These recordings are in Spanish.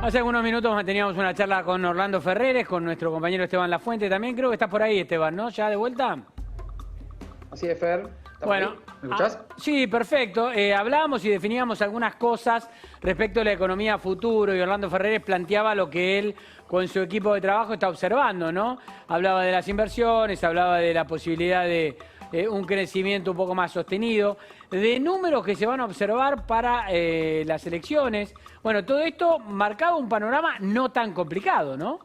Hace algunos minutos teníamos una charla con Orlando Ferreres, con nuestro compañero Esteban Lafuente también. Creo que estás por ahí, Esteban, ¿no? ¿Ya de vuelta? Así es, Fer. Bueno, ¿Me escuchás? sí, perfecto. Hablábamos y definíamos algunas cosas respecto a la economía a futuro y Orlando Ferreres planteaba lo que él con su equipo de trabajo está observando, ¿no? Hablaba de las inversiones, hablaba de la posibilidad de un crecimiento un poco más sostenido, de números que se van a observar para las elecciones. Bueno, todo esto marcaba un panorama no tan complicado, ¿no?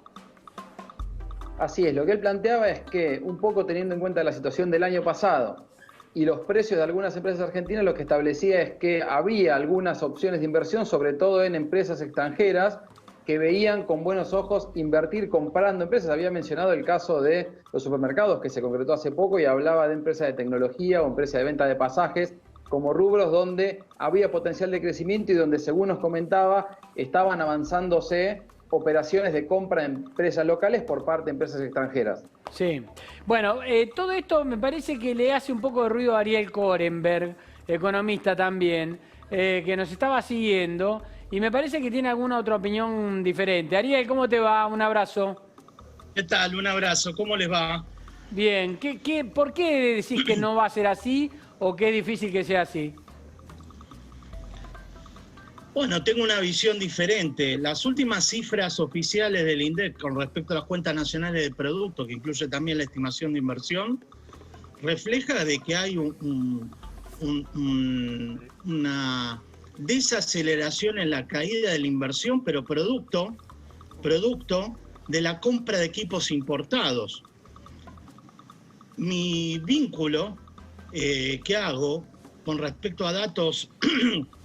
Así es, lo que él planteaba es que, un poco teniendo en cuenta la situación del año pasado y los precios de algunas empresas argentinas, lo que establecía es que había algunas opciones de inversión, sobre todo en empresas extranjeras, que veían con buenos ojos invertir comprando empresas. Había mencionado el caso de los supermercados, que se concretó hace poco, y hablaba de empresas de tecnología o empresas de venta de pasajes, como rubros donde había potencial de crecimiento y donde, según nos comentaba, estaban avanzándose operaciones de compra de empresas locales por parte de empresas extranjeras. Sí. Bueno, todo esto me parece que le hace un poco de ruido a Ariel Korenberg, economista también, que nos estaba siguiendo y me parece que tiene alguna otra opinión diferente. Ariel, ¿cómo te va? Un abrazo. ¿Qué tal? Un abrazo. ¿Cómo les va? Bien. ¿Por qué decís que no va a ser así o que es difícil que sea así? Bueno, tengo una visión diferente. Las últimas cifras oficiales del INDEC con respecto a las cuentas nacionales de producto, que incluye también la estimación de inversión, refleja de que hay una desaceleración en la caída de la inversión, pero producto de la compra de equipos importados. Mi vínculo que hago con respecto a datos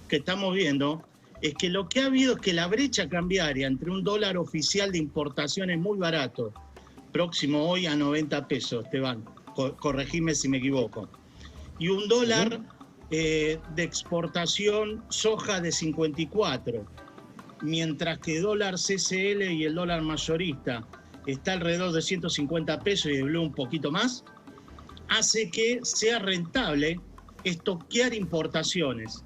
que estamos viendo es que lo que ha habido es que la brecha cambiaria entre un dólar oficial de importaciones muy barato, próximo hoy a 90 pesos, Esteban, corregime si me equivoco, y un dólar de exportación soja de 54, mientras que dólar CCL y el dólar mayorista está alrededor de 150 pesos y el blue un poquito más, hace que sea rentable estoquear importaciones.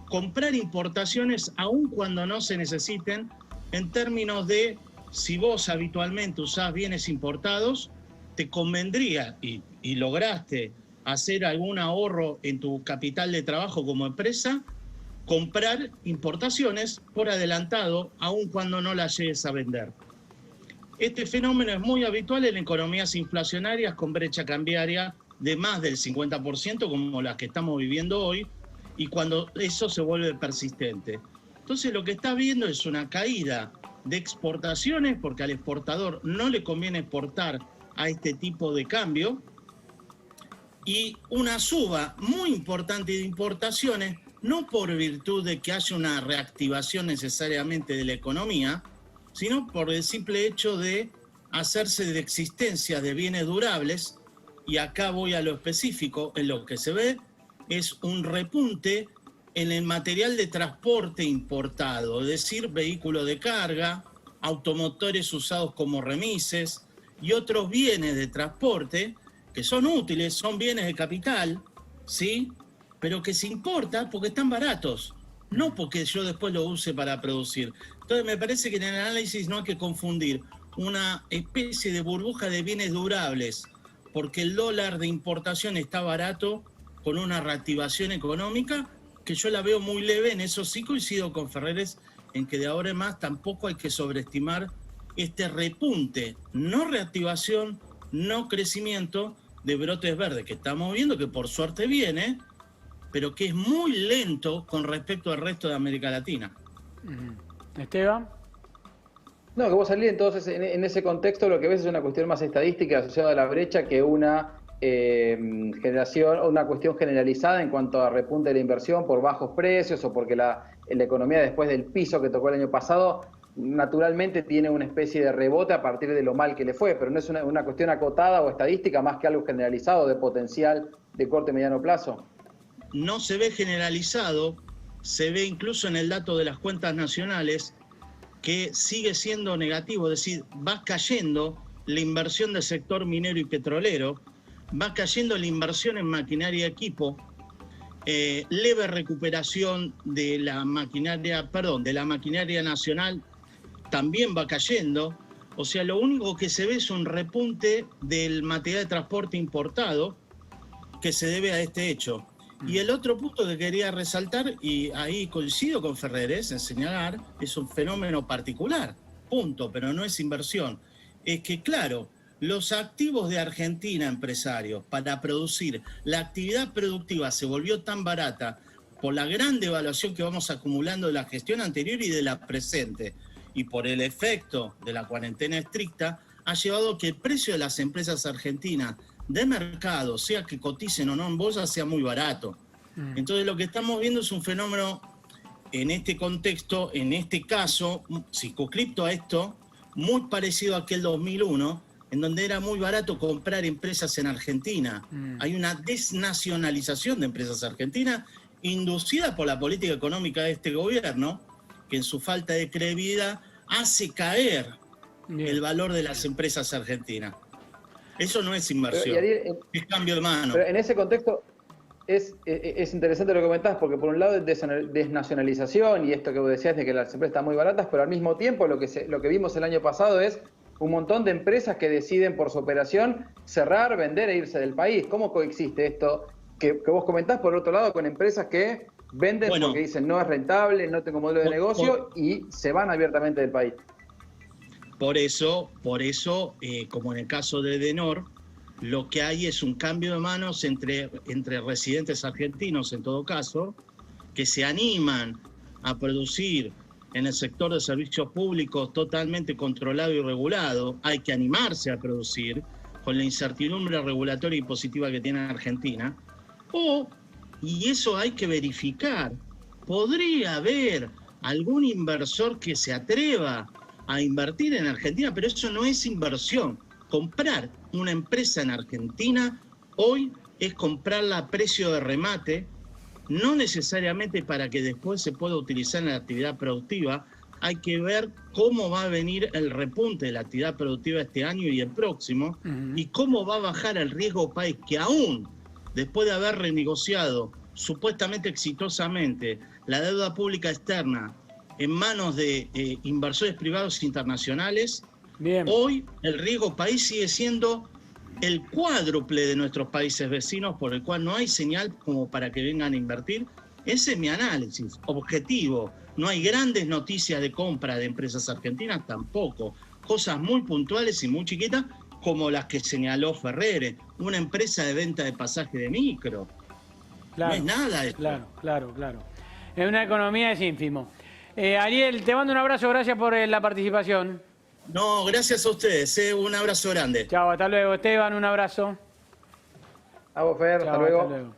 Comprar importaciones aun cuando no se necesiten, en términos de si vos habitualmente usás bienes importados, te convendría y lograste hacer algún ahorro en tu capital de trabajo como empresa, comprar importaciones por adelantado aun cuando no las llegues a vender. Este fenómeno es muy habitual en economías inflacionarias con brecha cambiaria de más del 50% como las que estamos viviendo hoy, y cuando eso se vuelve persistente. Entonces lo que está viendo es una caída de exportaciones, porque al exportador no le conviene exportar a este tipo de cambio, y una suba muy importante de importaciones, no por virtud de que haya una reactivación necesariamente de la economía, sino por el simple hecho de hacerse de existencia de bienes durables, y acá voy a lo específico, en lo que se ve es un repunte en el material de transporte importado, es decir, vehículos de carga, automotores usados como remises y otros bienes de transporte que son útiles, son bienes de capital, ¿sí? Pero que se importa porque están baratos, no porque yo después lo use para producir. Entonces me parece que en el análisis no hay que confundir una especie de burbuja de bienes durables porque el dólar de importación está barato con una reactivación económica que yo la veo muy leve. En eso sí coincido con Ferreres en que de ahora en más tampoco hay que sobreestimar este repunte, no reactivación, no crecimiento de brotes verdes que estamos viendo, que por suerte viene, pero que es muy lento con respecto al resto de América Latina. Esteban. No, que vos salís entonces en ese contexto, lo que ves es una cuestión más estadística asociada a la brecha que una generación o una cuestión generalizada en cuanto a repunte de la inversión por bajos precios o porque la economía después del piso que tocó el año pasado naturalmente tiene una especie de rebote a partir de lo mal que le fue, pero no es una cuestión acotada o estadística más que algo generalizado de potencial de corto y mediano plazo. No se ve generalizado, se ve incluso en el dato de las cuentas nacionales que sigue siendo negativo, es decir, va cayendo la inversión del sector minero y petrolero, va cayendo la inversión en maquinaria y equipo, leve recuperación de la maquinaria nacional también va cayendo. O sea, lo único que se ve es un repunte del material de transporte importado que se debe a este hecho. Y el otro punto que quería resaltar, y ahí coincido con Ferreres en señalar, es un fenómeno particular, punto, pero no es inversión. Es que, claro, los activos de Argentina, empresarios, para producir, la actividad productiva se volvió tan barata por la gran devaluación que vamos acumulando de la gestión anterior y de la presente, y por el efecto de la cuarentena estricta, ha llevado a que el precio de las empresas argentinas de mercado, sea que coticen o no en bolsa, sea muy barato. Entonces lo que estamos viendo es un fenómeno en este contexto, en este caso, circunscripto a esto, muy parecido a aquel 2001, en donde era muy barato comprar empresas en Argentina. Hay una desnacionalización de empresas argentinas inducida por la política económica de este gobierno, que en su falta de credibilidad hace caer el valor de las empresas argentinas. Eso no es inversión, es cambio de mano. Pero en ese contexto es interesante lo que comentás, porque por un lado es desnacionalización y esto que vos decías de que las empresas están muy baratas, pero al mismo tiempo lo que vimos el año pasado es un montón de empresas que deciden por su operación cerrar, vender e irse del país. ¿Cómo coexiste esto que vos comentás, por otro lado, con empresas que venden porque dicen no es rentable, no tengo modelo de negocio y se van abiertamente del país? Por eso, como en el caso de Edenor, lo que hay es un cambio de manos entre residentes argentinos, en todo caso, que se animan a producir en el sector de servicios públicos totalmente controlado y regulado. Hay que animarse a producir con la incertidumbre regulatoria y impositiva que tiene Argentina. Y eso hay que verificar, podría haber algún inversor que se atreva a invertir en Argentina, pero eso no es inversión. Comprar una empresa en Argentina hoy es comprarla a precio de remate, no necesariamente para que después se pueda utilizar en la actividad productiva. Hay que ver cómo va a venir el repunte de la actividad productiva este año y el próximo, y cómo va a bajar el riesgo país, que aún después de haber renegociado supuestamente exitosamente la deuda pública externa en manos de inversores privados internacionales, hoy el riesgo país sigue siendo el cuádruple de nuestros países vecinos, por el cual no hay señal como para que vengan a invertir. Ese es mi análisis objetivo. No hay grandes noticias de compra de empresas argentinas tampoco. Cosas muy puntuales y muy chiquitas, como las que señaló Ferreres, una empresa de venta de pasaje de micro. Claro, no es nada esto. Claro. En una economía es ínfimo. Ariel, te mando un abrazo, gracias por la participación. No, gracias a ustedes, un abrazo grande. Chao, hasta luego. Esteban, un abrazo. A vos, Fer, hasta luego.